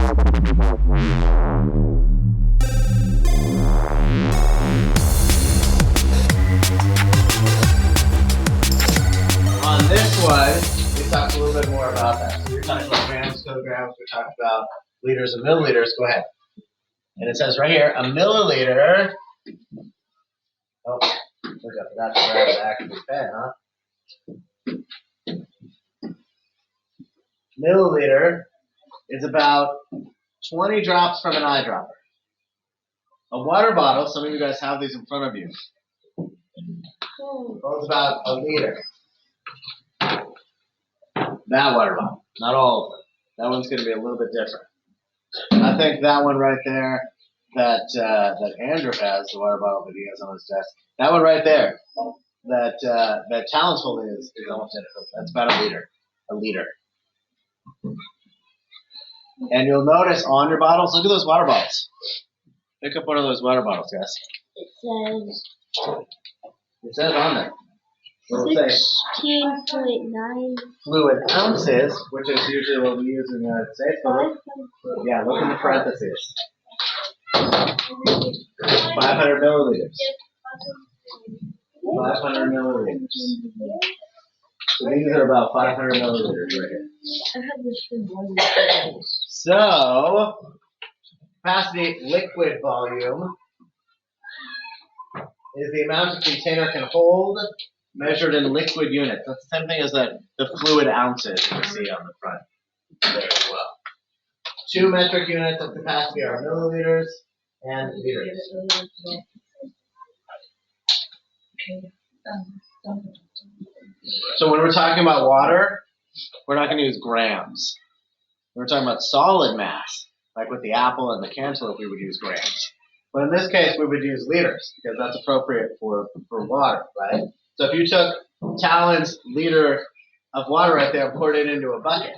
On this one, we talked a little bit more about that. So we talked about grams, kilograms, we talked about liters and milliliters. Go ahead. And it says right here, a milliliter. Oh, look, I forgot to grab the actual pen, huh? Milliliter is about 20 drops from an eyedropper. A water bottle, some of you guys have these in front of you, holds about a liter. That water bottle, not all of them. That one's going to be a little bit different. I think that one right there that Andrew has, the water bottle that he has on his desk, that one right there, that Talon's holding is almost identical. That's about a liter. A liter. And you'll notice on your bottles, look at those water bottles. Pick up one of those water bottles, guys. It says on there. 16.9 fluid ounces, which is usually what we use in the United States. Yeah, look in the parentheses. 500 milliliters. 500 milliliters. So these are about 500 milliliters right here. So, capacity liquid volume is the amount a container can hold measured in liquid units. That's the same thing as the fluid ounces you see on the front there as well. 2 metric units of capacity are milliliters and liters. So when we're talking about water, we're not going to use grams. When we're talking about solid mass, like with the apple and the cantaloupe, we would use grams. But in this case, we would use liters because that's appropriate for water, right? So if you took Talon's liter of water right there and poured it into a bucket,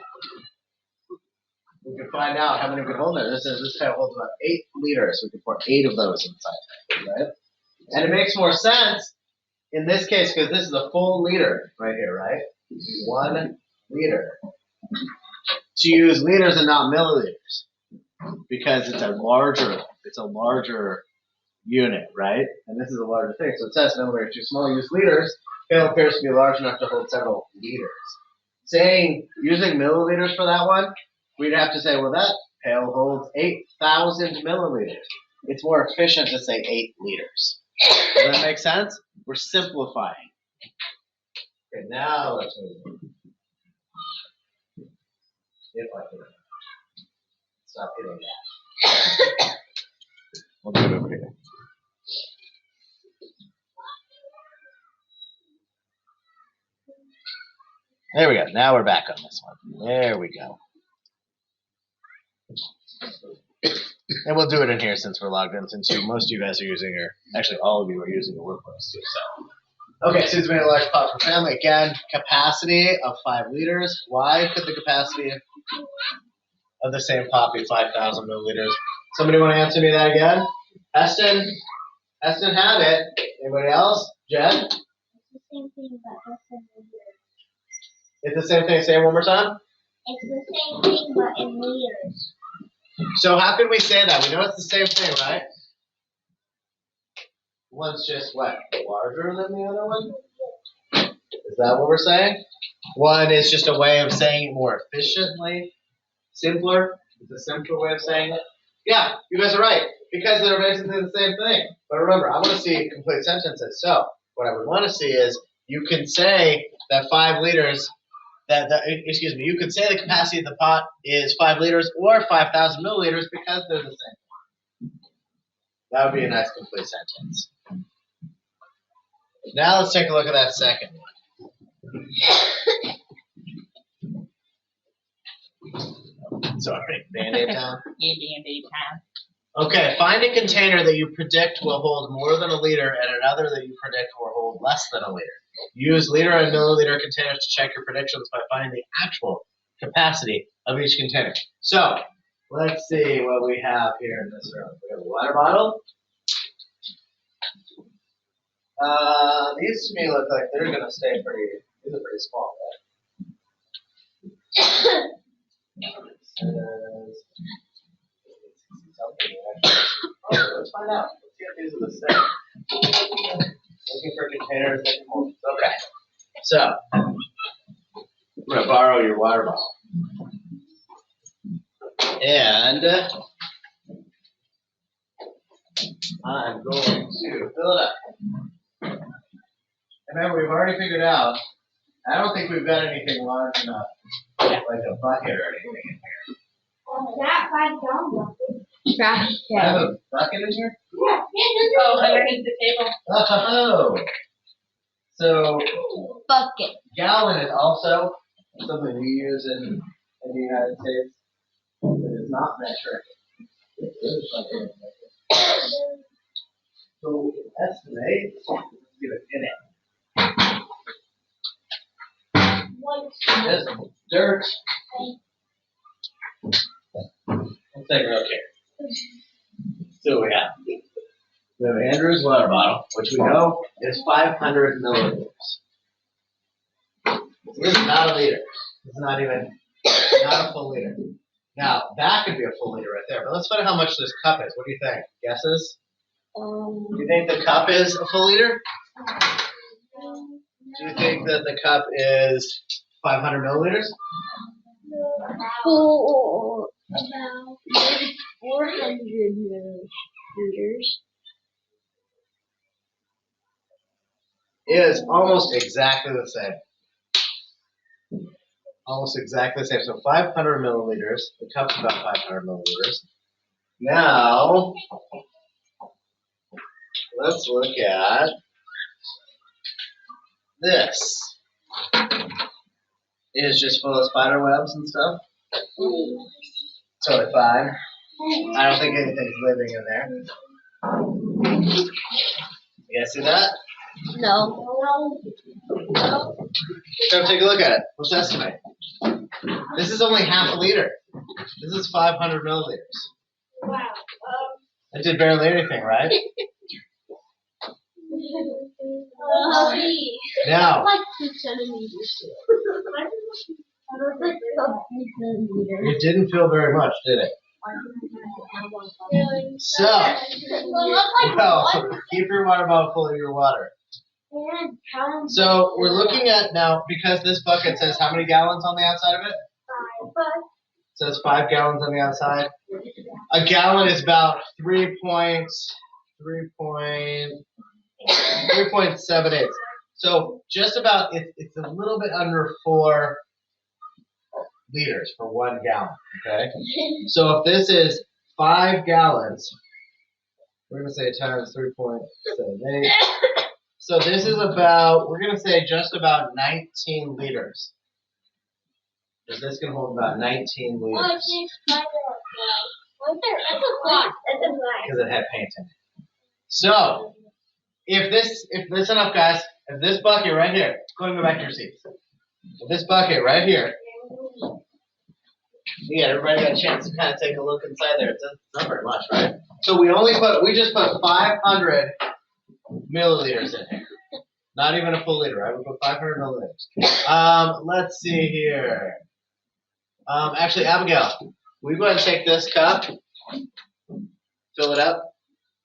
we could find out how many we could hold there. This pail holds about 8 liters. We could pour 8 of those inside, right? And it makes more sense in this case because this is a full liter right here, right? 1 liter. To use liters and not milliliters because it's a larger unit, right? And this is a larger thing. So it says milliliters too small. Use liters. Pail appears to be large enough to hold several liters. Using milliliters for that one, we'd have to say, well, that pail holds 8,000 milliliters. It's more efficient to say 8 liters. Does that make sense? We're simplifying. Okay, now let's move on. If I can stop hitting that. We'll do it over here. There we go. Now we're back on this one. There we go. And we'll do it in here since we're logged in, since most of you guys are using actually all of you are using the workbooks too. So, okay, Sue's made a large pot for family. Again, capacity of 5 liters. Why could the capacity of the same pot be 5,000 milliliters? Somebody want to answer me that again? Eston have it. Anybody else? Jen? It's the same thing, but less than liters. It's the same thing. Say it one more time. It's the same thing, but in liters. So how could we say that? We know it's the same thing, right? One's just what? Larger than the other one? Is that what we're saying? One is just a way of saying it more efficiently. Simpler. It's a simpler way of saying it. Yeah, you guys are right. Because they're basically the same thing. But remember, I want to see complete sentences. So what I would want to see is you can say that 5 liters, you could say the capacity of the pot is 5 liters or 5,000 milliliters because they're the same. That would be a nice complete sentence. Now let's take a look at that second one. Sorry, Band-Aid time? Yeah, Band-Aid time. Okay, find a container that you predict will hold more than a liter and another that you predict will hold less than a liter. Use liter and milliliter containers to check your predictions by finding the actual capacity of each container. So, let's see what we have here in this room. We have a water bottle. These to me look like they're going to stay these are pretty small, right? find out. Let's see if these are the same. Looking for containers that can hold. Okay. So, I'm going to borrow your water bottle. And I'm going to fill it up. Remember, we've already figured out, I don't think we've got anything large enough, like a bucket or anything in here. That 5 gallon bucket. Trash I have can. a bucket in here? Yeah. Oh, underneath the table. Oh! So, Bucket. gallon is also something we use in the United States. It is not metric. It is something metric. So we can estimate, let's get it in it. Just dirt. Let's take a look here. So we have Andrew's water bottle, which we know is 500 milliliters. This is not a liter. It's not even, not a full liter. Now, that could be a full liter right there, but let's find out how much this cup is. What do you think? Guesses? Do you think the cup is a full liter? Do you think that the cup is 500 milliliters? About maybe 400 milliliters. It is almost exactly the same. Almost exactly the same. So 500 milliliters. The cup's about 500 milliliters. Now, let's look at this. It is just full of spider webs and stuff. Totally fine. I don't think anything's living in there. You guys see that? No. So take a look at it. Let's estimate. This is only half a liter. This is 500 milliliters. Wow. It did barely anything, right? Now, Like 2 centimeters. it didn't feel very much, did it? So, well, keep your water bottle full of your water. So we're looking at now, because this bucket says how many gallons on the outside of it? It says 5 gallons on the outside. A gallon is about 3.78. So just about, it's a little bit under 4 liters for 1 gallon, okay? So if this is 5 gallons, we're going to say times 3.78. So this is about, we're going to say just about 19 liters. Because this can hold about 19 liters. Because it had paint in it. So, listen up guys, if this bucket right here, go ahead and go back to your seats. If this bucket right here, yeah, everybody got a chance to kind of take a look inside there. It's not very much, right? So we just put 500 milliliters in here. Not even a full liter, right? We put 500 milliliters. Let's see here. Actually, Abigail, will you go ahead and take this cup, fill it up,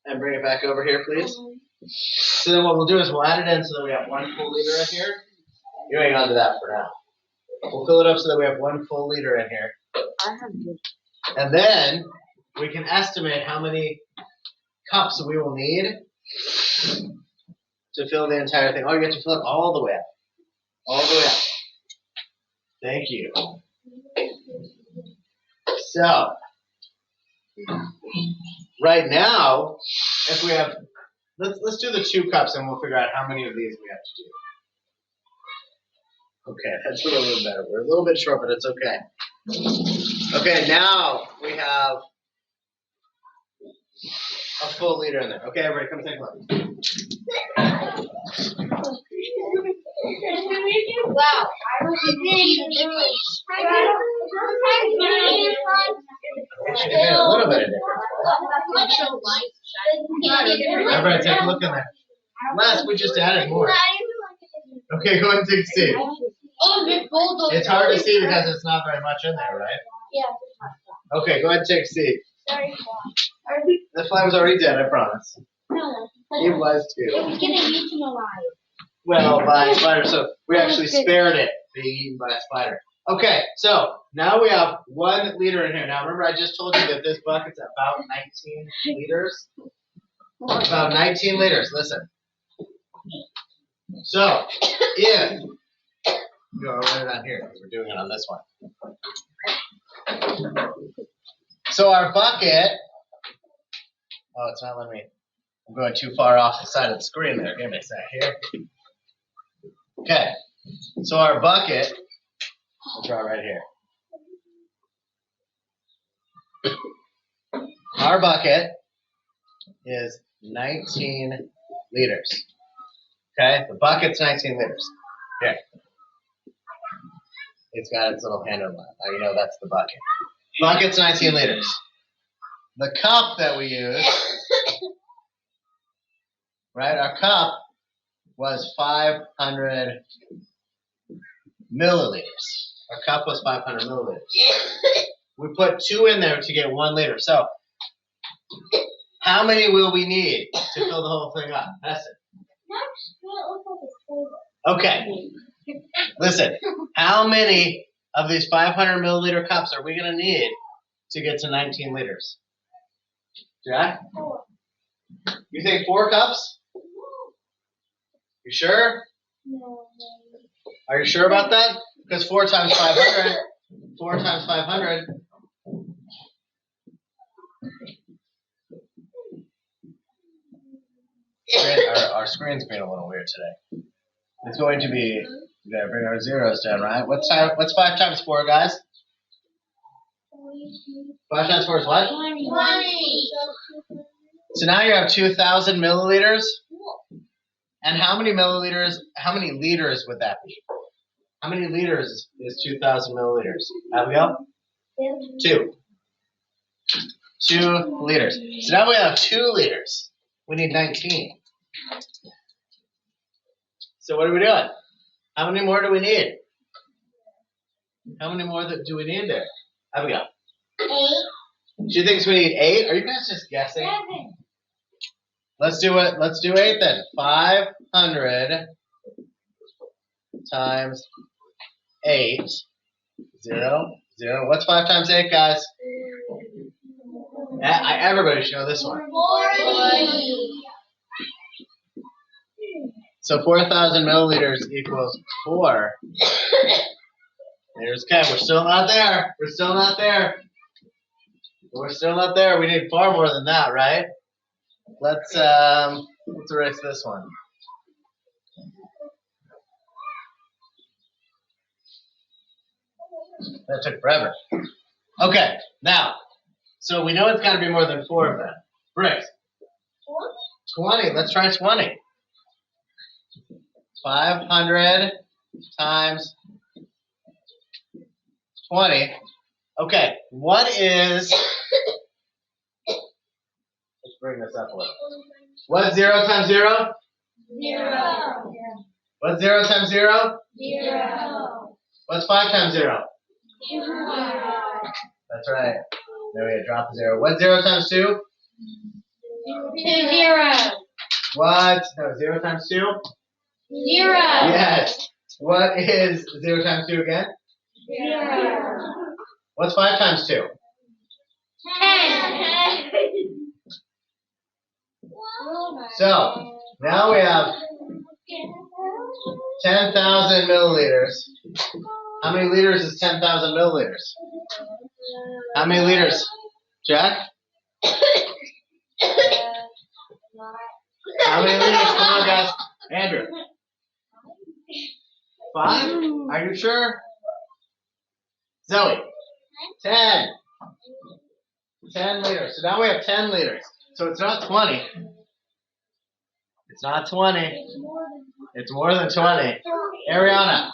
and bring it back over here, please? So then what we'll do is we'll add it in so that we have 1 full liter in here. You hang on to that for now. We'll fill it up so that we have 1 full liter in here. And then we can estimate how many cups we will need to fill the entire thing. Oh, you have to fill it all the way up. All the way up. Thank you. So, right now, if we have, let's do the 2 cups and we'll figure out how many of these we have to do. Okay, that's a little bit better. We're a little bit short, but it's okay. Okay, now we have a full liter in there. Okay, everybody, come take a look. Wow. It should have made a little bit of difference. Everybody, take a look in there. Last, we just added more. Okay, go ahead and take a seat. It's hard to see because it's not very much in there, right? Yeah. Okay, go ahead and take a seat. Sorry. The fly was already dead, I promise. No, It was it too. was getting eaten alive. Well, by a spider, so we actually spared it being eaten by a spider. Okay, so now we have 1 liter in here. Now remember I just told you that this bucket's about 19 liters? About 19 liters, listen. So, if, go right on here, because we're doing it on this one. So our bucket, oh, it's not letting me, I'm going too far off the side of the screen there. Give me a sec here. Okay, so our bucket, we'll draw right here. Our bucket is 19 liters. Okay, the bucket's 19 liters. Here. It's got its little handle on it. Now you know that's the bucket. Bucket's 19 liters. The cup that we use, right, our cup was 500 milliliters. Our cup was 500 milliliters. We put 2 in there to get 1 liter. So, how many will we need to fill the whole thing up? That's it. Okay. Listen, how many of these 500 milliliter cups are we going to need to get to 19 liters? Jack? 4. You think 4 cups? You sure? No. Are you sure about that? Because 4 times 500, 4 times 500. Our screen's being a little weird today. It's going to be, we gotta bring our zeros down, right? What's 5 times 4, guys? 5 times 4 is what? 20. So now you have 2,000 milliliters. And how many liters would that be? How many liters is 2,000 milliliters? Abigail? 2. 2 liters. So now we have 2 liters. We need 19. So what are we doing? How many more do we need? How many more do we need there? Abigail? 8. She thinks we need 8? Are you guys just guessing? 7. Let's do it. Let's do 8 then. 500 times 8. 0, 0. What's 5 times 8, guys? Everybody should know this one. 40. So 4,000 milliliters equals 4 liters. Okay, we're still not there. We're still not there. We're still not there. We need far more than that, right? Let's erase this one. That took forever. Okay, now, so we know it's got to be more than 4 of them. Bricks. 20. Let's try 20. 500 times 20. Okay, what is... Let's bring this up a little. What's 0 times 0? 0. What's 0 times 0? 0. What's 5 times 0? 0. That's right. There we go, drop the 0. What's 0 times 2? 2 zeros. What? No, 0 times 2? 0. Yes. What is 0 times 2 again? 0. What's 5 times 2? 10. So, now we have 10,000 milliliters. How many liters is 10,000 milliliters? How many liters? Jack? How many liters? Come on, guys. Andrew. 5? Are you sure? Zoe. 10. 10 liters. So now we have 10 liters. So it's not 20. It's not 20. It's more than 20. Ariana.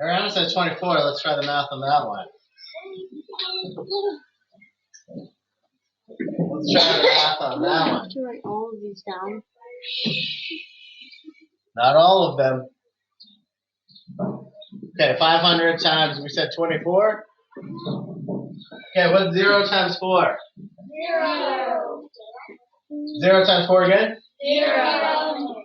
Ariana says 24. Let's try the math on that one. Let's try the math on that one. I have to write all of these down. Not all of them. Okay, 500 times, we said 24. Okay, what's 0 times 4? 0. 0 times 4 again? 0.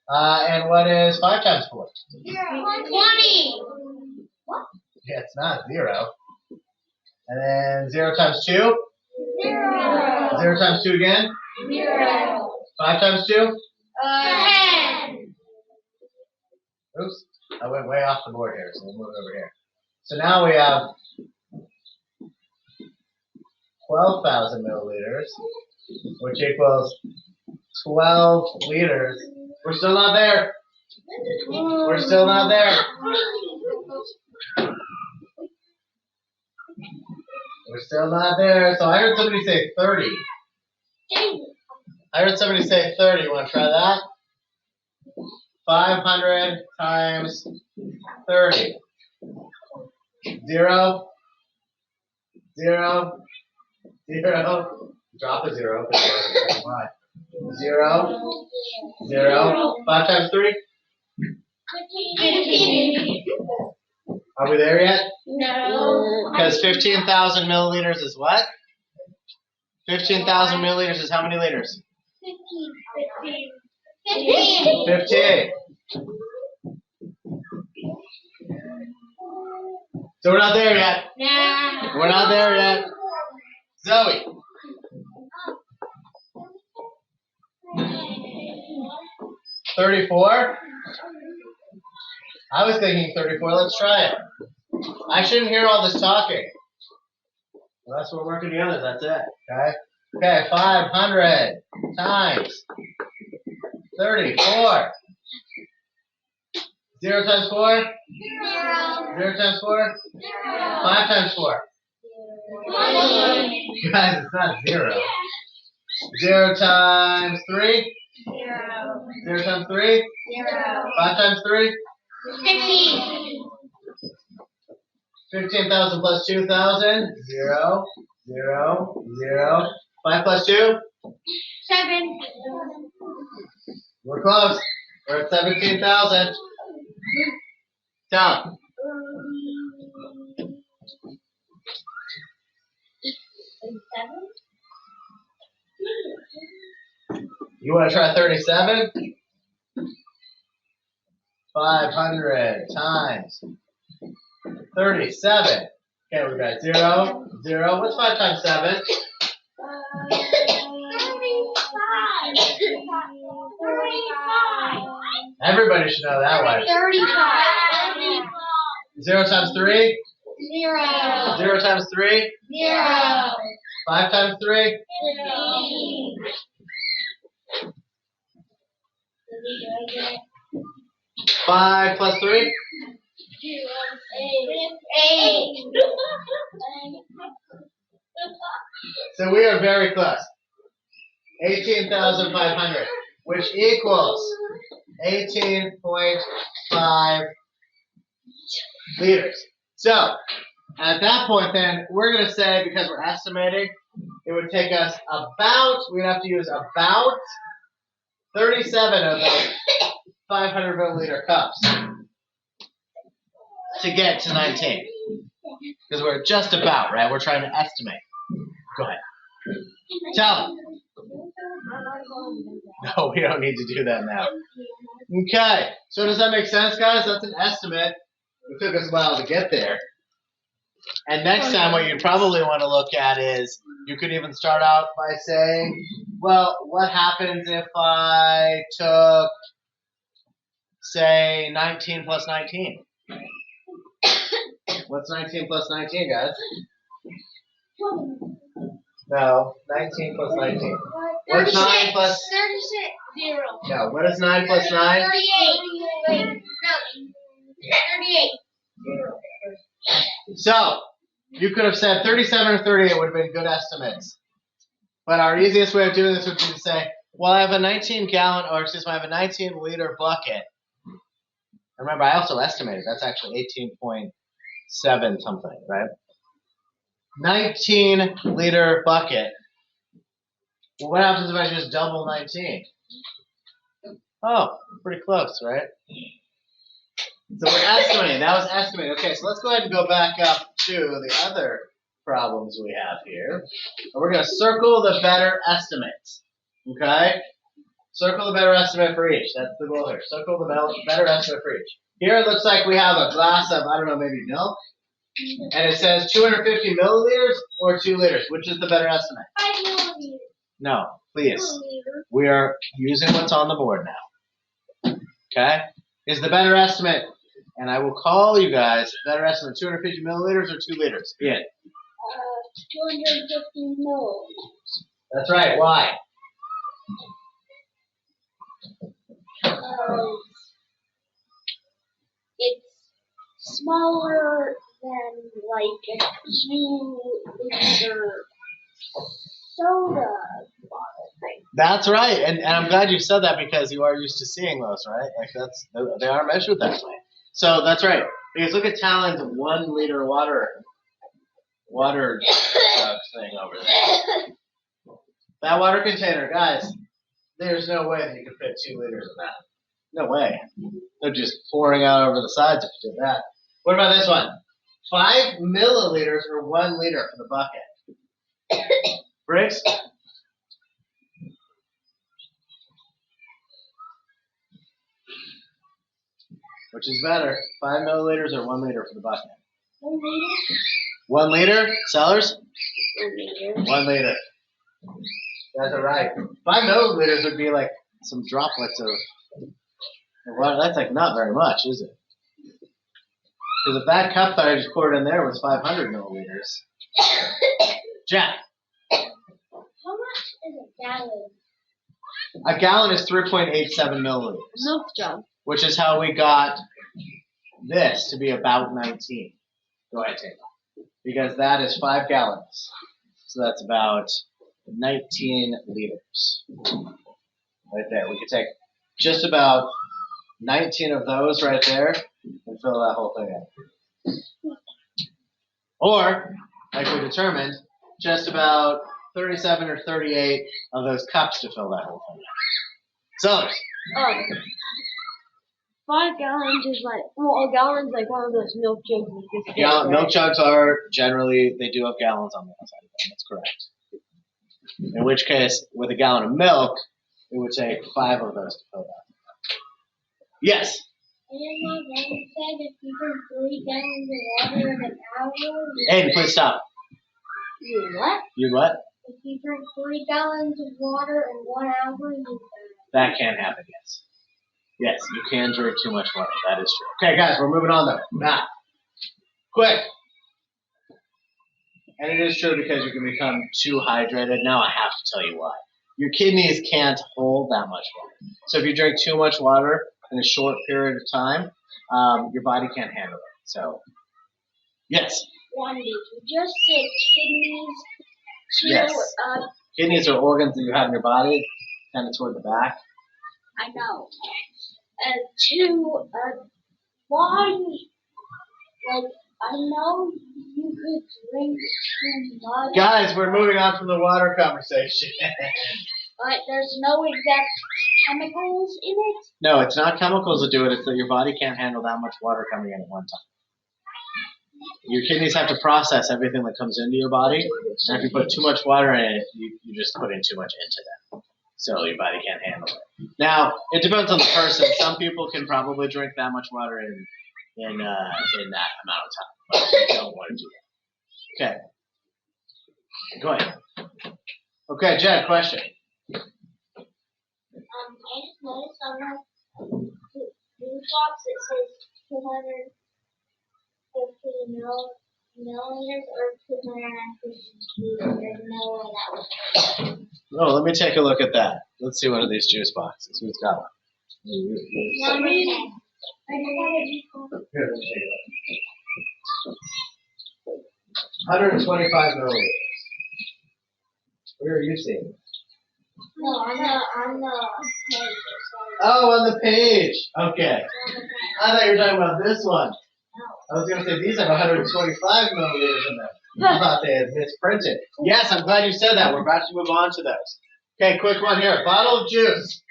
And what is 5 times 4? 20. Yeah, it's not 0. And then 0 times 2? 0. 0 times 2 again? 0. 5 times 2? 10. Oops, I went way off the board here, so we'll move it over here. So now we have 12,000 milliliters, which equals 12 liters. We're still not there. We're still not there. We're still not there. So I heard somebody say 30. I heard somebody say 30. You want to try that? 500 times 30. 0, 0, 0. Drop a 0. 0, 0. 5 times 3. 15. Are we there yet? No. Because 15,000 milliliters is what? 15,000 milliliters is how many liters? 15. 15. So we're not there yet. No. We're not there yet. Zoe. 34? I was thinking 34. Let's try it. I shouldn't hear all this talking. Well, that's what we're working together. That's it. Okay? Okay, 500 times 34. 0 times 4? 0 times 4? 5 times 4? Guys, it's not 0. 0 times 3? 0 times 3? 5 times 3? 15. 15,000 plus 2,000? 0, 0, 0. 5 plus 2? 7. We're close. We're at 17,000. Tom. You want to try 37? 500 times 37. Okay, we got 0, 0. What's 5 times 7? 35. 35. Everybody should know that one. 35. 0 times 3? 0. 0 times 3? 0. 5 times 3? 15. 5 plus 3? 8. So we are very close. 18,500, which equals 18.5 liters. So at that point then, we're going to say, because we're estimating, it would take us about, we'd have to use about 37 of those 500 milliliter cups to get to 19. Because we're just about, right? We're trying to estimate. Go ahead. Tell me. No, we don't need to do that now. Okay. So does that make sense, guys? That's an estimate. It took us a while to get there. And next time what you probably want to look at is, you could even start out by saying, well, what happens if I took, say, 19 plus 19? What's 19 plus 19, guys? No, 19 plus 19. What's 9 plus... 36. 0. No, what is 9 plus 9? 38. Wait, no. 38. So, you could have said 37 or 38 would have been good estimates. But our easiest way of doing this would be to say, well, I have a 19 gallon, or excuse me, I have a 19 liter bucket. Remember, I also estimated, that's actually 18.7 something, right? 19 liter bucket. Well, what happens if I just double 19? Oh, pretty close, right? So we're estimating. That was estimating. Okay, so let's go ahead and go back up to the other problems we have here. And we're going to circle the better estimates. Okay? Circle the better estimate for each. That's the goal here. Circle the better estimate for each. Here it looks like we have a glass of, I don't know, maybe milk. And it says 250 milliliters or 2 liters. Which is the better estimate? 5 milliliters. No, please. Milliliter. We are using what's on the board now. Okay? Is the better estimate, and I will call you guys, better estimate 250 milliliters or 2 liters? Yeah. 250 milliliters. That's right. Why? It's smaller than like a 2-liter soda bottle thing. That's right. And I'm glad you said that because you are used to seeing those, right? Like they are measured that way. So that's right. Because look at Talon's 1 liter water thing over there. That water container, guys, there's no way that you could fit 2 liters of that. No way. They're just pouring out over the sides if you did that. What about this one? 5 milliliters or 1 liter for the bucket. Briggs? Which is better, 5 milliliters or 1 liter for the bucket? 1 liter? 1 liter? Sellers? 1 liter. 1 liter. That's all right. 5 milliliters would be like some droplets of water. That's like not very much, is it? Because if that cup that I just poured in there was 500 milliliters. Jack. How much is a gallon? A gallon is 3.87 milliliters. Milk jug. Which is how we got this to be about 19. Go ahead, Taylor. Because that is 5 gallons. So that's about 19 liters. Right there. We could take just about 19 of those right there and fill that whole thing up. Or, like we determined, just about 37 or 38 of those cups to fill that whole thing up. Sellers. 5 gallons is like, well, a gallon's like one of those milk jugs. Milk jugs are generally, they do have gallons on the outside of them. That's correct. In which case, with a gallon of milk, it would take 5 of those to fill that. Yes? And my mom said if you drink 3 gallons of water in an hour. Aiden, please stop. You what? You what? If you drink 3 gallons of water in 1 hour, you die. That can happen, yes. Yes, you can drink too much water. That is true. Okay, guys, we're moving on though. Now, quick. And it is true because you can become too hydrated. Now I have to tell you why. Your kidneys can't hold that much water. So if you drink too much water in a short period of time, your body can't handle it. So, yes. Randy, you just said kidneys. Yes. Kidneys are organs that you have in your body, kind of toward the back. I know. Why? Like, I know you could drink too much. Guys, we're moving on from the water conversation. But there's no exact chemicals in it. No, it's not chemicals that do it. It's that your body can't handle that much water coming in at one time. Your kidneys have to process everything that comes into your body. And if you put too much water in it, you just put in too much into them. So your body can't handle it. Now, it depends on the person. Some people can probably drink that much water in that amount of time. But you don't want to do that. Okay. Go ahead. Okay, Jed, question. I just noticed on the news box it says 250 milliliters or 250 liters. There's no way that was. Oh, let me take a look at that. Let's see one of these juice boxes. Who's got one? Mommy, I don't have a Here, let's take a look. 125 milliliters. Where are you seeing it? No, on the page. Oh, on the page. Okay. On the page. I thought you were talking about this one. No. I was going to say these have 125 milliliters in them. I thought they had misprinted. Yes, I'm glad you said that. We're about to move on to those. Okay, quick one here. Bottle of juice.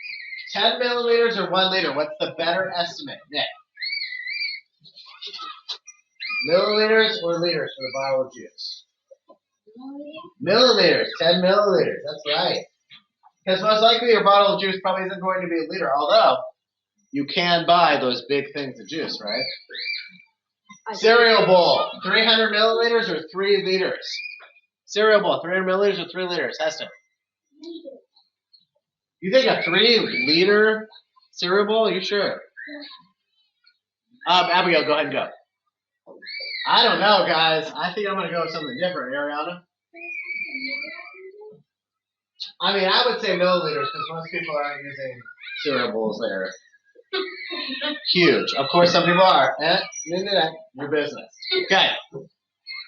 10 milliliters or 1 liter? What's the better estimate? Nick. Milliliters or liters for the bottle of juice? Milliliters, 10 milliliters. That's right. Because most likely your bottle of juice probably isn't going to be a liter, although you can buy those big things of juice, right? Cereal bowl, 300 milliliters or 3 liters? Cereal bowl, 300 milliliters or 3 liters? Heston. You think a 3-liter cereal bowl? Are you sure? Abigail, go ahead and go. I don't know, guys. I think I'm going to go with something different. Ariana? I mean, I would say milliliters because most people aren't using cereal bowls that are huge. Of course, some people are. Your business. Okay.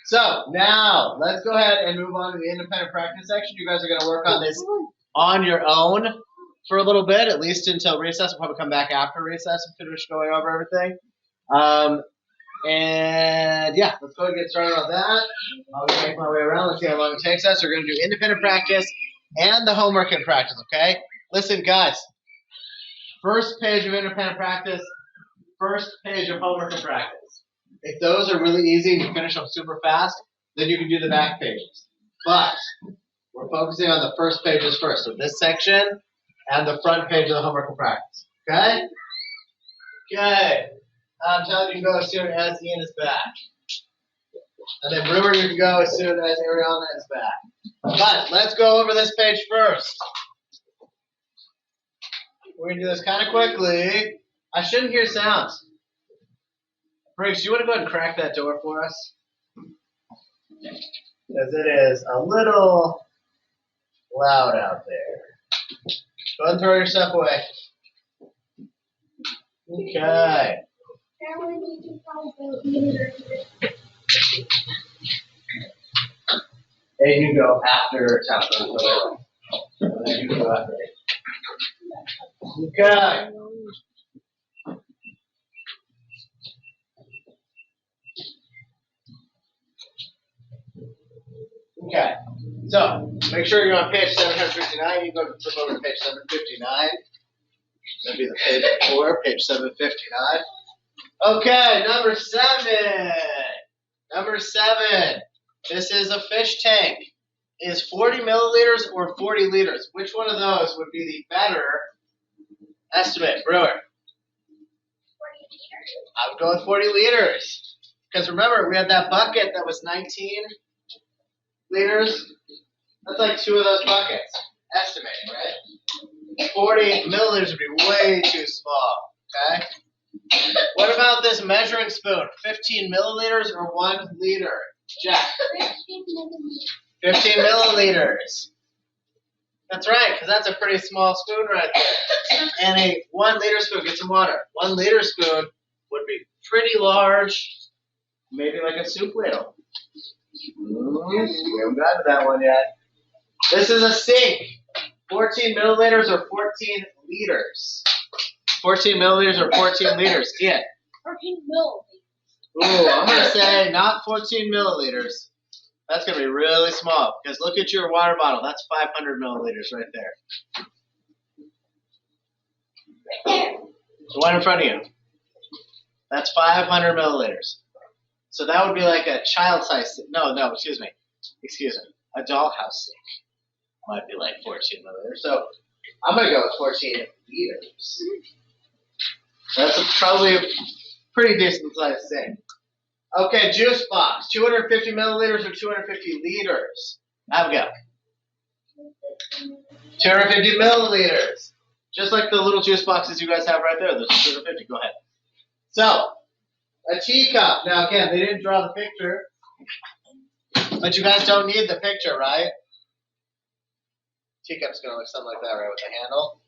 So, now, let's go ahead and move on to the independent practice section. You guys are going to work on this on your own for a little bit, at least until recess. We'll probably come back after recess and finish going over everything. And yeah, let's go ahead and get started on that. I'll make my way around. Let's see how long it takes us. We're going to do independent practice and the homework in practice, okay? Listen, guys. First page of independent practice, first page of homework in practice. If those are really easy and you finish them super fast, then you can do the back pages. But we're focusing on the first pages first. So this section and the front page of the homework in practice. Okay? Okay. Tyler, you can go as soon as Ian is back. And then Brewer, you can go as soon as Ariana is back. But let's go over this page first. We're going to do this kind of quickly. I shouldn't hear sounds. Briggs, you want to go ahead and crack that door for us? Because it is a little loud out there. Go ahead and throw your stuff away. Okay. And you go after Townsend. And then you go after it. Okay. Okay. So, make sure you're on page 759. You go flip over to page 759. That'd be the page before, page 759. Okay, number 7. Number 7. This is a fish tank. Is 40 milliliters or 40 liters? Which one of those would be the better estimate, Brewer? 40 liters. I would go with 40 liters. Because remember, we had that bucket that was 19 liters. That's like 2 of those buckets. Estimating, right? 40 milliliters would be way too small. Okay? What about this measuring spoon? 15 milliliters or 1 liter? Jack. 15 milliliters. That's right, because that's a pretty small spoon right there. And a 1 liter spoon, get some water. 1 liter spoon would be pretty large, maybe like a soup ladle. We haven't gotten to that one yet. This is a sink. 14 milliliters or 14 liters? 14 milliliters or 14 liters? Yeah. 14 milliliters. Ooh, I'm going to say not 14 milliliters. That's going to be really small because look at your water bottle. That's 500 milliliters right there. The one in front of you. That's 500 milliliters. So that would be like a child-size. No, excuse me. A dollhouse sink might be like 14 milliliters. So I'm going to go with 14 liters. That's probably a pretty decent-sized sink. Okay, juice box. 250 milliliters or 250 liters? Abigail. 250 milliliters. Just like the little juice boxes you guys have right there. Those are 250. Go ahead. So, a teacup. Now, again, they didn't draw the picture. But you guys don't need the picture, right? Teacup's going to look something like that, right, with the handle.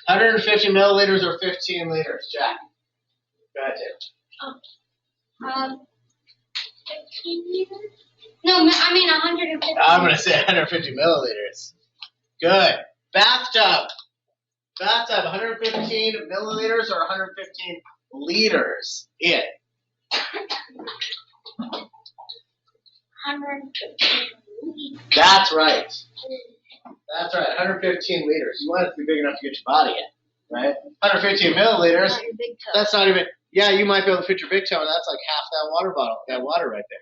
150 milliliters or 15 liters? Jack. Go ahead, Tim. 15 liters? No, I mean 150. I'm going to say 150 milliliters. Good. Bathtub. 115 milliliters or 115 liters? Ian. 115 liters. That's right. 115 liters. You want it to be big enough to get your body in, right? 115 milliliters. Not your big toe. That's That's not even. Yeah, you might be able to fit your big toe, and that's like half that water bottle, that water right there.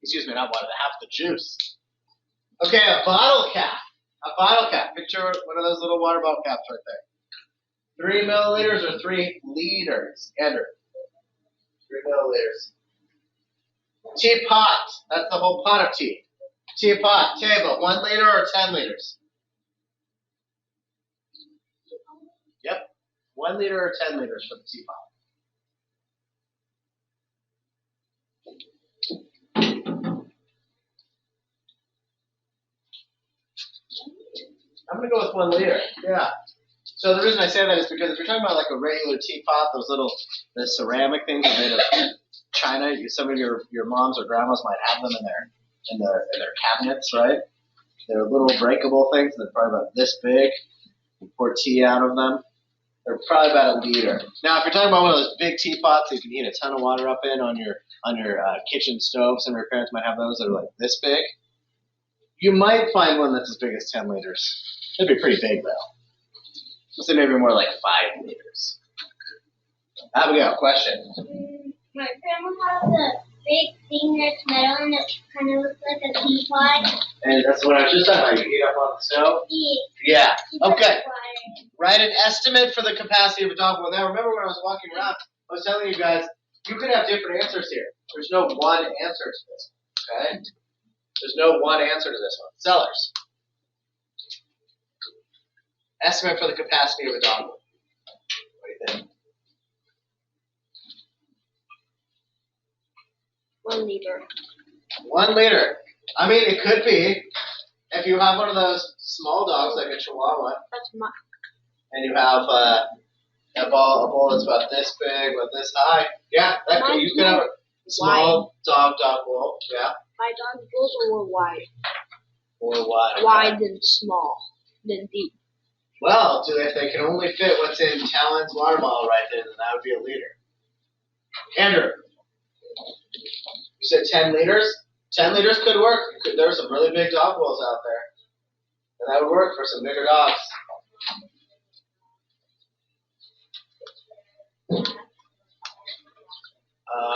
Excuse me, not water, half the juice. Okay, a bottle cap. A bottle cap. Picture one of those little water bottle caps right there. 3 milliliters or 3 liters? Andrew. 3 milliliters. Teapot. That's the whole pot of tea. Teapot. Table. 1 liter or 10 liters? Yep. 1 liter or 10 liters for the teapot. I'm going to go with 1 liter. Yeah. So the reason I say that is because if you're talking about like a regular teapot, the ceramic things are made of china. Some of your moms or grandmas might have them in their cabinets, right? They're little breakable things. They're probably about this big. You pour tea out of them. They're probably about 1 liter. Now, if you're talking about one of those big teapots that you can heat a ton of water up in on your kitchen stove, some of your parents might have those that are like this big. You might find one that's as big as 10 liters. It'd be pretty big, though. Let's say maybe more like 5 liters. Abigail, question. My grandma has a big thing that's metal and it kind of looks like a teapot. And that's what I was just talking about. You heat up on the stove? Yeah. Okay. Write an estimate for the capacity of a dog bowl. Now, remember when I was walking around, I was telling you guys, you could have different answers here. There's no one answer to this, okay? There's no one answer to this one. Sellers. Estimate for the capacity of a dog bowl. What do you think? 1 liter. 1 liter. I mean, it could be. If you have one of those small dogs, like a Chihuahua, That's my. and you have a bowl that's about this big, about this high, yeah, you could have a small dog bowl, yeah. My dog bowls are more wide. Or wide. Okay. Wide than small, than deep. Well, if they can only fit what's in Talon's water bottle right there, then that would be 1 liter. Andrew, you said 10 liters? 10 liters could work. There are some really big dog bowls out there. And that would work for some bigger dogs.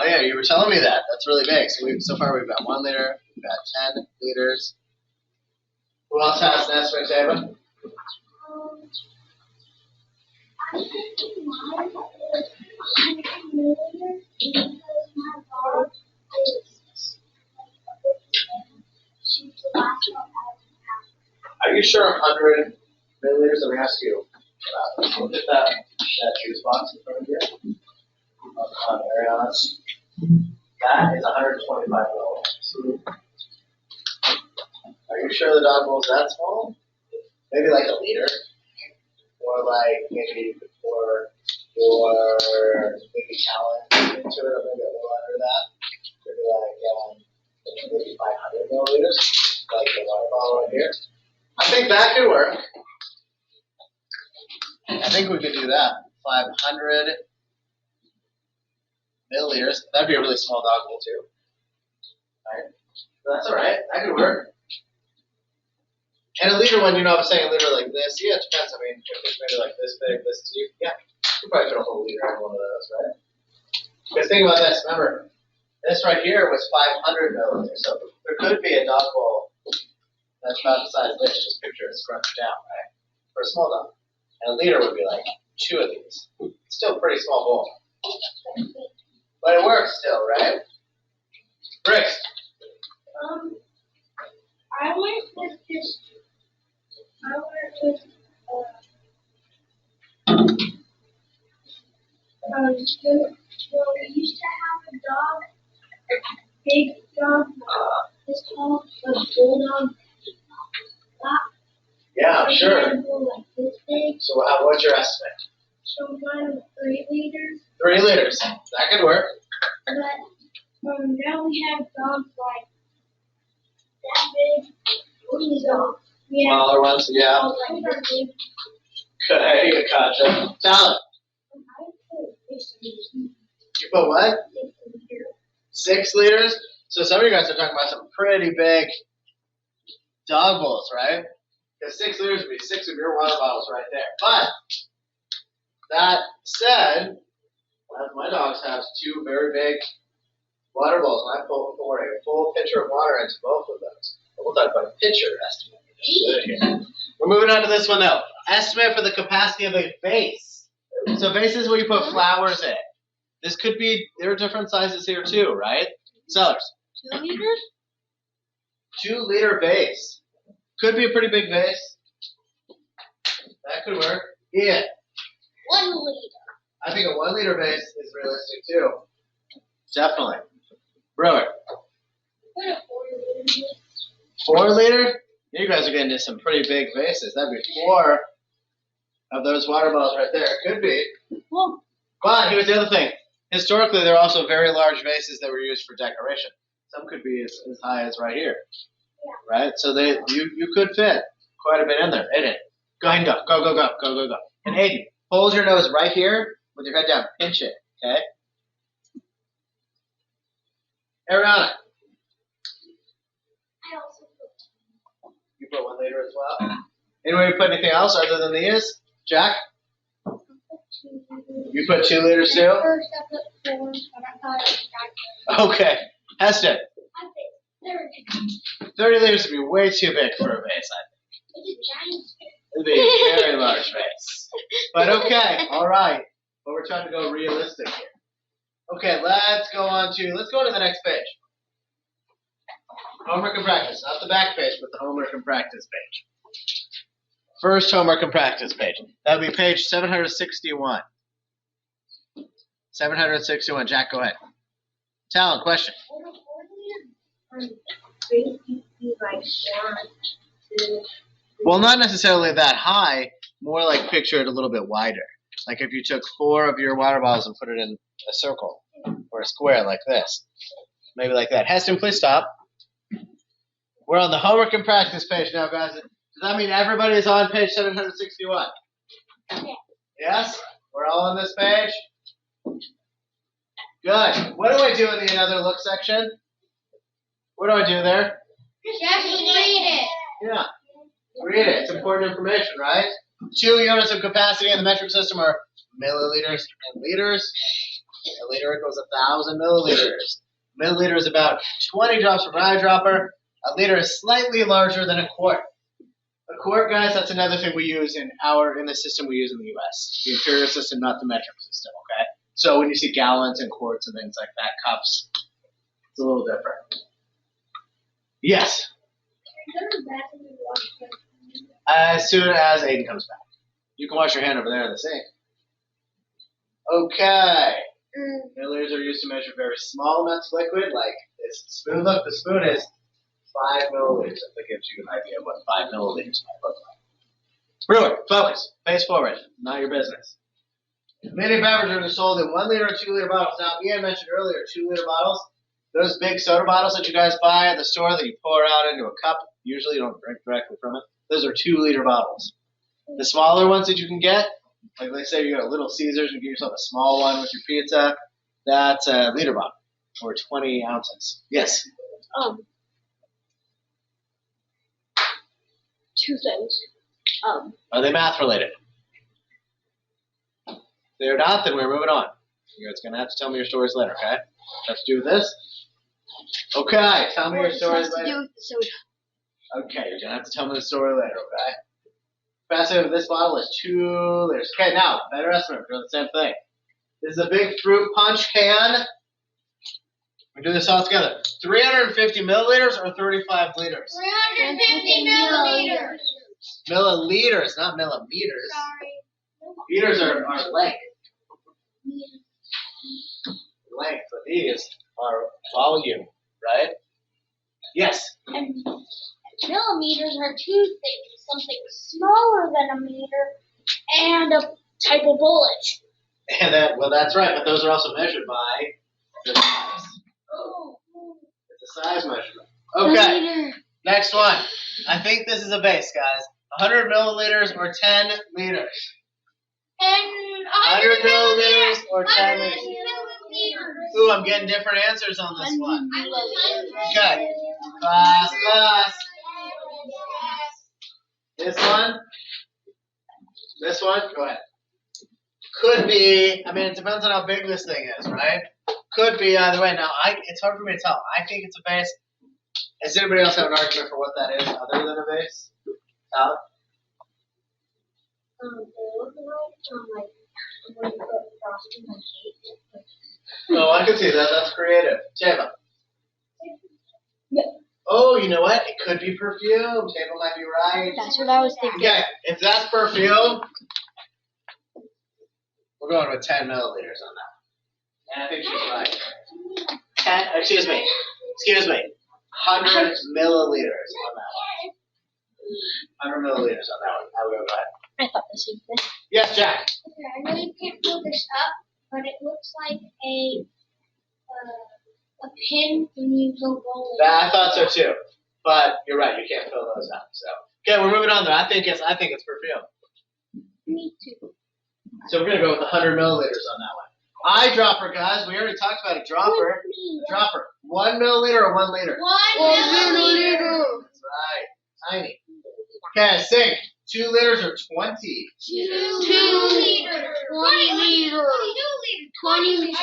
Yeah, you were telling me that. That's really big. So far we've got 1 liter, we've got 10 liters. Who else has an estimate, Ava? I'm thinking mine is 100 milliliters because my dog is she's the last one out. Are you sure 100 milliliters? Let me ask you. Look at that juice box in front of you. Ariana. That is 125 milliliters. Are you sure the dog bowl is that small? Maybe like 1 liter. Or like maybe pour your challenge into it, or maybe a little under that. Maybe 500 milliliters, like the water bottle right here. I think that could work. I think we could do that. 500 milliliters. That'd be a really small dog bowl too. Right? That's all right. That could work. And 1 liter one, I'm saying 1 liter like this. Yeah, it depends. I mean, if it's maybe like this big, this deep, yeah, you probably fit a whole liter in one of those, right? Because think about this. Remember, this right here was 500 milliliters. So there could be a dog bowl that's about the size of this. Just picture it scrunched down, right? For a small dog. And 1 liter would be like 2 of these. Still a pretty small bowl. But it works still, right? Bricks. I went with this. I went with we used to have a dog, a big dog, this called a bulldog. Yeah, sure. Like this big. So what's your estimate? So mine was 3 liters. 3 liters. That could work. But now we have dogs like that big. These dogs. Yeah. Smaller ones, yeah. Like this big. Okay, gotcha. Talent. You put what? 6 liters? So some of you guys are talking about some pretty big dog bowls, right? Because 6 liters would be 6 of your water bottles right there. But that said, my dogs have 2 very big water bowls. When I pour a full pitcher of water into both of those. But we'll talk about a pitcher estimate. Good here. We're moving on to this one though. Estimate for the capacity of a vase. So vase is where you put flowers in. This could be, there are different sizes here too, right? Sellers. 2 liters? 2-liter vase. Could be a pretty big vase. That could work. Yeah. 1 liter. I think a 1-liter vase is realistic too. Definitely. Brewer. What a 4 liter. 4-liter? You guys are getting into some pretty big vases. That'd be 4 of those water bottles right there. Could be. Well, But here's the other thing. Historically, there are also very large vases that were used for decoration. Some could be as high as right here. Yeah. Right? So you could fit quite a bit in there. Aiden, go ahead and go. And Aiden, hold your nose right here with your head down. Pinch it, okay? Ariana, I also put you put 1 liter as well. Anybody put anything else other than these? Jack, 2 liters. you put 2 liters too? First I put 4, but I thought it was Okay. Heston, I think 30. 30 liters would be way too big for a vase, I think. It's a giant stick. It'd be a very large vase. But okay, all right. But we're trying to go realistic here. Okay, let's go to the next page. Homework and practice. Not the back page, but the homework and practice page. First homework and practice page. That would be page 761. 761. Jack, go ahead. Talon, question. What a 4 liter? Basically like 1, 2. Well, not necessarily that high. More like picture it a little bit wider. Like if you took 4 of your water bottles and put it in a circle or a square like this. Maybe like that. Heston, please stop. We're on the homework and practice page now, guys. Does that mean everybody is on page 761? Yeah. Yes? We're all on this page? Good. What do I do in the another look section? What do I do there? Just read it. Yeah. Read it. It's important information, right? 2 units of capacity in the metric system are milliliters and liters. A liter equals 1,000 milliliters. Milliliter is about 20 drops per eyedropper. A liter is slightly larger than a quart. A quart, guys, that's another thing we use in the system we use in the U.S. The imperial system, not the metric system, okay? So when you see gallons and quarts and things like that, cups, it's a little different. Yes? As soon as Aiden comes back. You can wash your hand over there in the sink. Okay. Milliliters are used to measure very small amounts of liquid, like this spoon. Look, the spoon is 5 milliliters. If that gives you an idea of what 5 milliliters might look like. Brewer, focus. Face forward. Not your business. Many beverages are sold in 1 liter and 2 liter bottles. Now, Ian mentioned earlier 2 liter bottles. Those big soda bottles that you guys buy at the store that you pour out into a cup, usually you don't drink directly from it. Those are 2 liter bottles. The smaller ones that you can get, like let's say you got a Little Caesars, you get yourself a small one with your pizza, that's a liter bottle, or 20 ounces. Yes? 2 things. Are they math related? If they're not, then we're moving on. You guys are going to have to tell me your stories later, okay? Let's do this. Okay, tell me your stories What later. to do with the soda? Okay, you're going to have to tell me the story later, okay? Capacity of this bottle is 2 liters. Okay, now, better estimate. We're doing the same thing. This is a big fruit punch can. We do this all together. 350 milliliters or 35 liters? 350 milliliters. Milliliters, not millimeters. Sorry. Liters are length. Length, but these are volume, right? Yes. And millimeters are 2 things. Something smaller than a meter and a type of bullet. And that, well, that's right, but those are also measured by the size. Oh. It's a size measurement. Okay, next one. I think this is a base, guys. 100 milliliters or 10 liters? And 100 milliliters or 10 100 liters? milliliters. Ooh, I'm getting different answers on this one. 100. Okay. Class. This one? This one? Go ahead. Could be, I mean, it depends on how big this thing is, right? Could be either way. Now, it's hard for me to tell. I think it's a vase. Does anybody else have an argument for what that is other than a vase? Tyler? They look like when you put frosting on cake. No, I can see that. That's creative. Tava. Yeah. Oh, you know what? It could be perfume. Tava might be right. That's what I was thinking. Okay, if that's perfume, we're going with 10 milliliters on that. And I think she's right. 10, excuse me. 100 milliliters on that one. 100 milliliters on that one. I will go ahead. I thought the same thing. Yes, Jack. Okay, I know you can't pull this up, but it looks like a pin when you go bowling. I thought so too. But you're right, you can't fill those up. So okay, we're moving on there. I think it's perfume. Me too. So we're gonna go with 100 milliliters on that one. Eyedropper, guys. We already talked about a dropper. Dropper. 1 milliliter or 1 liter? 1 milliliter. That's right. Tiny. Okay, sink. 2 liters or 20? 2 liters. 20 liters. 22 liters.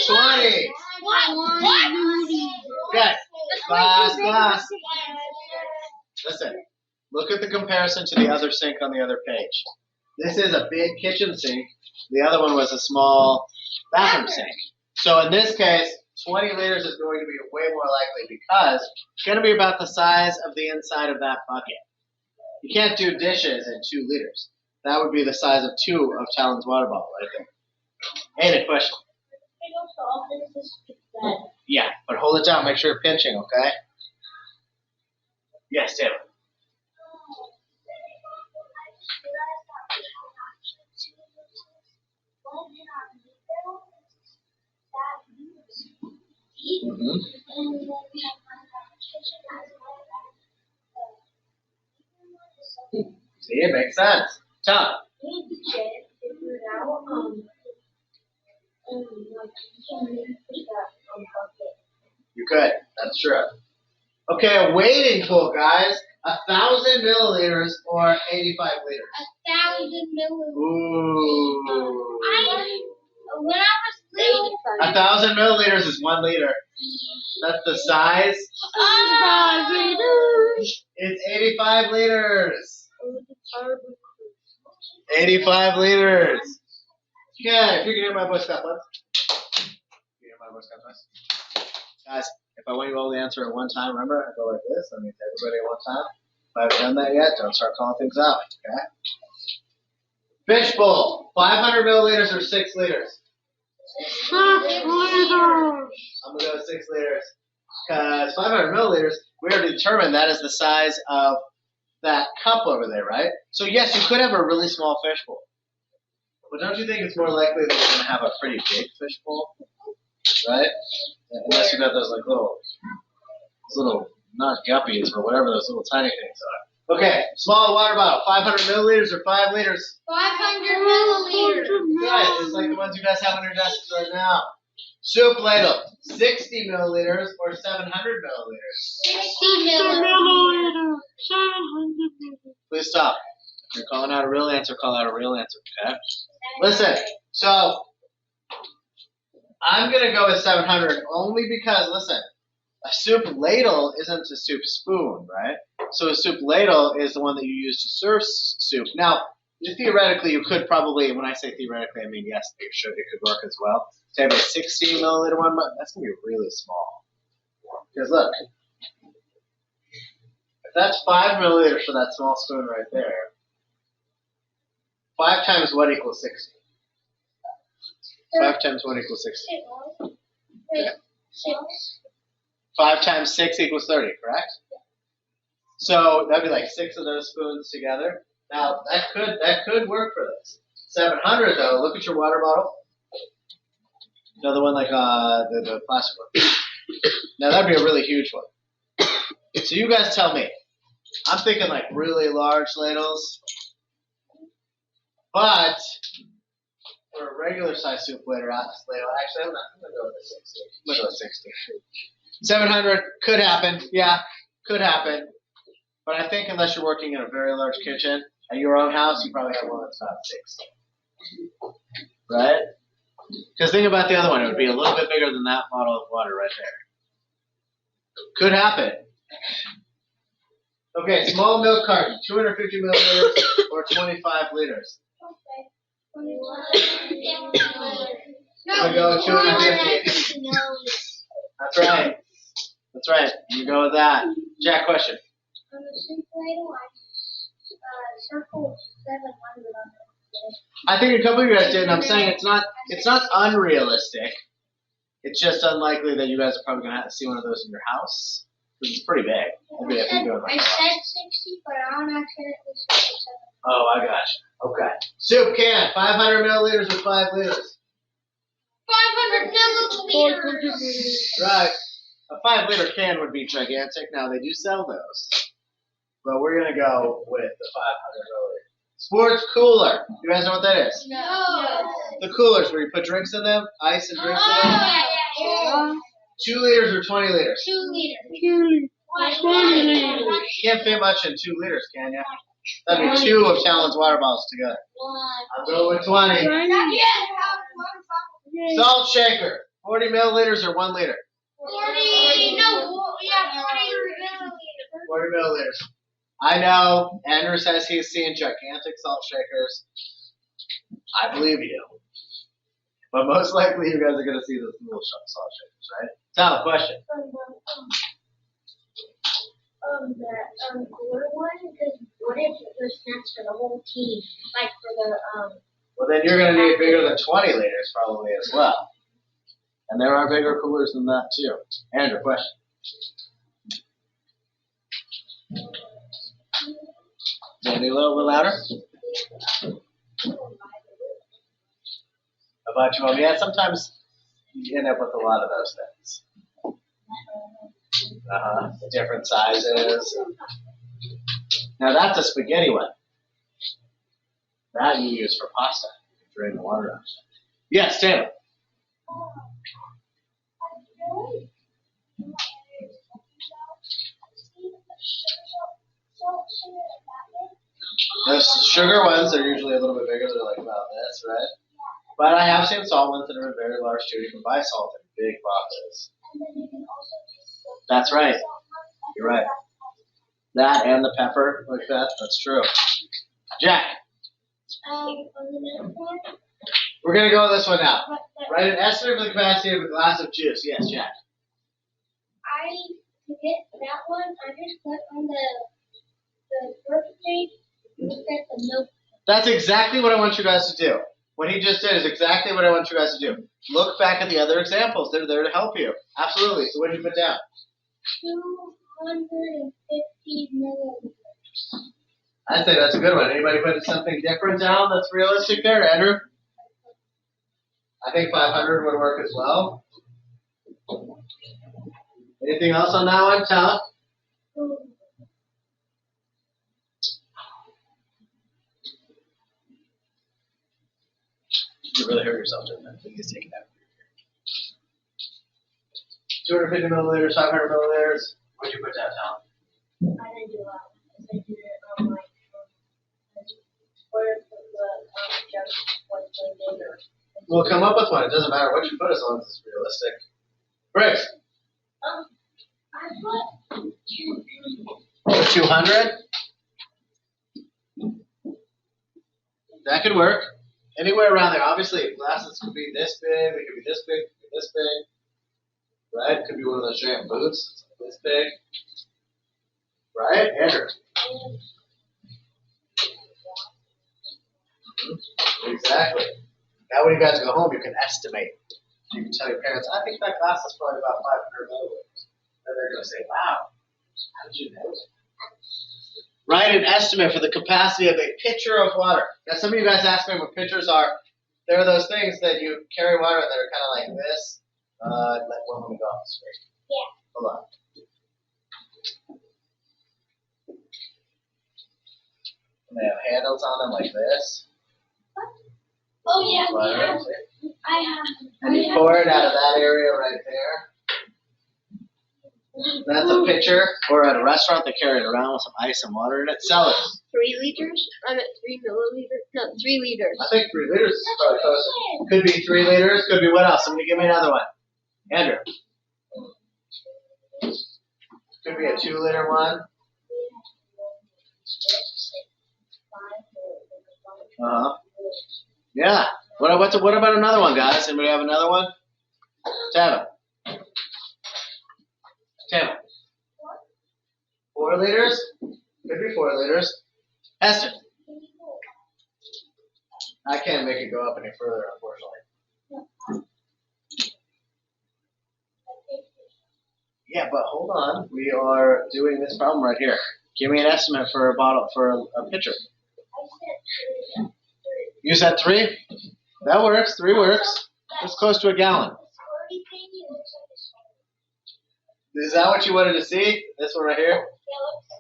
20. Okay. Glass. Listen. Look at the comparison to the other sink on the other page. This is a big kitchen sink. The other one was a small bathroom sink. So in this case, 20 liters is going to be way more likely because it's going to be about the size of the inside of that bucket. You can't do dishes in 2 liters. That would be the size of 2 of Talon's water bottle right there. Hey, the question. Yeah, but hold it down. Make sure you're pinching, okay? Yes, Taylor. Mm-hmm. See, it makes sense. Tom. You could. That's true. Okay, a wading pool, guys. 1,000 milliliters or 85 liters. 1,000 milliliters. Ooh. When I was little. 1,000 milliliters is 1 liter. That's the size. 85 liters. It's 85 liters. 85 liters. Okay, if you can hear my voice, that one. Can you hear my voice, guys? Guys, if I want you all to answer at one time, remember, I go like this. Let me tell everybody at one time. If I haven't done that yet, don't start calling things out. Okay? Fish bowl, 500 milliliters or 6 liters? 6 liters. I'm going to go with 6 liters. Because 500 milliliters, we already determined that is the size of that cup over there, right? So yes, you could have a really small fish bowl. But don't you think it's more likely that you're going to have a pretty big fish bowl? Right? Unless you got those like little, not guppies, but whatever those little tiny things are. Okay, small water bottle, 500 milliliters or 5 liters? 500 milliliters. Right, it's like the ones you guys have on your desks right now. Soup ladle, 60 milliliters or 700 milliliters? 60 milliliters. Please stop. If you're calling out a real answer, call out a real answer, okay? Listen, so I'm going to go with 700 only because, listen, a soup ladle isn't a soup spoon, right? So a soup ladle is the one that you use to serve soup. Now, theoretically, you could probably, when I say theoretically, I mean, yes, you should. It could work as well. Say about a 60 milliliter one, but that's going to be really small. Because look, if that's 5 milliliters for that small spoon right there, 5 times what equals 60? 5 times what equals 60? Wait, Yeah. 6. 5 times 6 equals 30, correct? So that'd be like 6 of those spoons together. Now that could work for this. 700 though. Look at your water bottle. Another one like the plastic one. Now that'd be a really huge one. So you guys tell me. I'm thinking like really large ladles, but for a regular size soup ladle, actually I'm gonna go with a 60. I'm gonna go with 60. 700 could happen. Yeah, could happen. But I think unless you're working in a very large kitchen at your own house, you probably have one that's about 60. Right? Because think about the other one. It would be a little bit bigger than that bottle of water right there. Could happen. Okay, small milk carton, 250 milliliters or 25 liters. Okay. We go 250. That's right. That's right. You go with that. Jack, question. On the simulator, I circled 700 on it. I think a couple of you guys did, and I'm saying it's not unrealistic. It's just unlikely that you guys are probably gonna have to see one of those in your house. Because it's pretty big. I said 60, but I don't accidentally say 700. Oh, I got you. Okay. Soup can, 500 milliliters or 5 liters. 500 milliliters. Right. A 5-liter can would be gigantic. Now they do sell those, but we're gonna go with the 500 milliliters. Sports cooler. You guys know what that is? No. The coolers where you put drinks in them, ice and drinks in them. Yeah. 2 liters or 20 liters. 2 liters. 20 liters. You can't fit much in 2 liters, can you? That'd be 2 of Talon's water bottles together. I'll go with 20. Salt shaker. 40 milliliters or 1 liter. 40. No. Yeah, 40 milliliters. 40 milliliters. I know. Andrew says he's seen gigantic salt shakers. I believe you. But most likely you guys are going to see those little salt shakers, right? Sal, question. The cooler one, because what if it was snacks for the whole team? Like for the, Well, then you're going to need bigger than 20 liters probably as well. And there are bigger coolers than that too. Andrew, question. Maybe a little bit louder? A bunch of them. Yeah, sometimes you end up with a lot of those things. Different sizes. Now that's a spaghetti one. That you use for pasta. Drain the water out. Yes, Taylor. The sugar ones are usually a little bit bigger. They're like about this, right? But I have seen salt ones that are very large too. You can buy salt in big boxes. That's right. You're right. That and the pepper like that. That's true. Jack. On the next one. We're going to go with this one now. Write an estimate for the capacity of a glass of juice. Yes, Jack. To get that one, I just put on the first page, look at the milk. That's exactly what I want you guys to do. What he just did is exactly what I want you guys to do. Look back at the other examples. They're there to help you. Absolutely. So what did you put down? 250 milliliters. I'd say that's a good one. Anybody put something different down that's realistic there? Andrew? I think 500 would work as well. Anything else on that one, Tal? You really hurt yourself doing that. Please take it out. 250 milliliters, 500 milliliters. What did you put down, Tal? I didn't do that. I did it on like, where the jug was so bigger. We'll come up with one. It doesn't matter what you put as long as it's realistic. Briggs. I put 200. 200? That could work. Anywhere around there. Obviously, glasses could be this big. They could be this big. Could be this big. Right? It could be one of those giant boots. This big. Right? Andrew. Exactly. Now when you guys go home, you can estimate. You can tell your parents, I think that glass is probably about 500 milliliters. And they're going to say, wow, how did you know that? Write an estimate for the capacity of a pitcher of water. Now some of you guys ask me what pitchers are. They're those things that you carry water that are kind of like this. Let me go off the screen. Yeah. Hold on. And they have handles on them like this. Oh yeah, I have. And you pour it out of that area right there. That's a pitcher, or at a restaurant they carry it around with some ice and water in it. Sell it. 3 liters? I'm at 3 milliliters. No, 3 liters. I think 3 liters is probably close. Could be 3 liters. Could be what else? Somebody give me another one. Andrew. Could be a 2-liter one. Yeah. What about another one, guys? Anybody have another one? Tava. 4 liters? Could be 4 liters. Esther. I can't make it go up any further, unfortunately. Yeah, but hold on. We are doing this problem right here. Give me an estimate for a bottle, for a pitcher. You said 3? That works. 3 works. That's close to a gallon. Is that what you wanted to see? This one right here?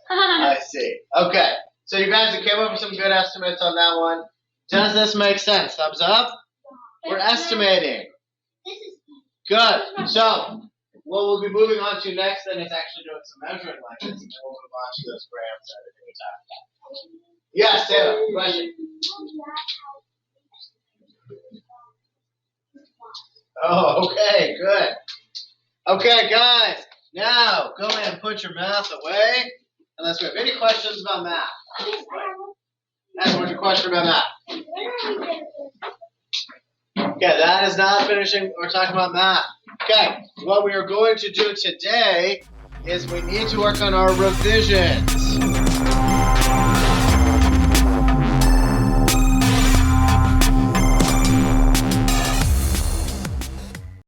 I see. Okay. So you guys came up with some good estimates on that one. Does this make sense? Thumbs up? We're estimating. Good. So what we'll be moving on to next then is actually doing some measuring like this, and then we'll move on to those grams and everything we talked about. Yes, Taylor, question. Oh, okay, good. Okay, guys, now go ahead and put your math away. Unless we have any questions about math. That's what's your question about math. Okay, that is not finishing. We're talking about math. Okay, what we are going to do today is we need to work on our revisions.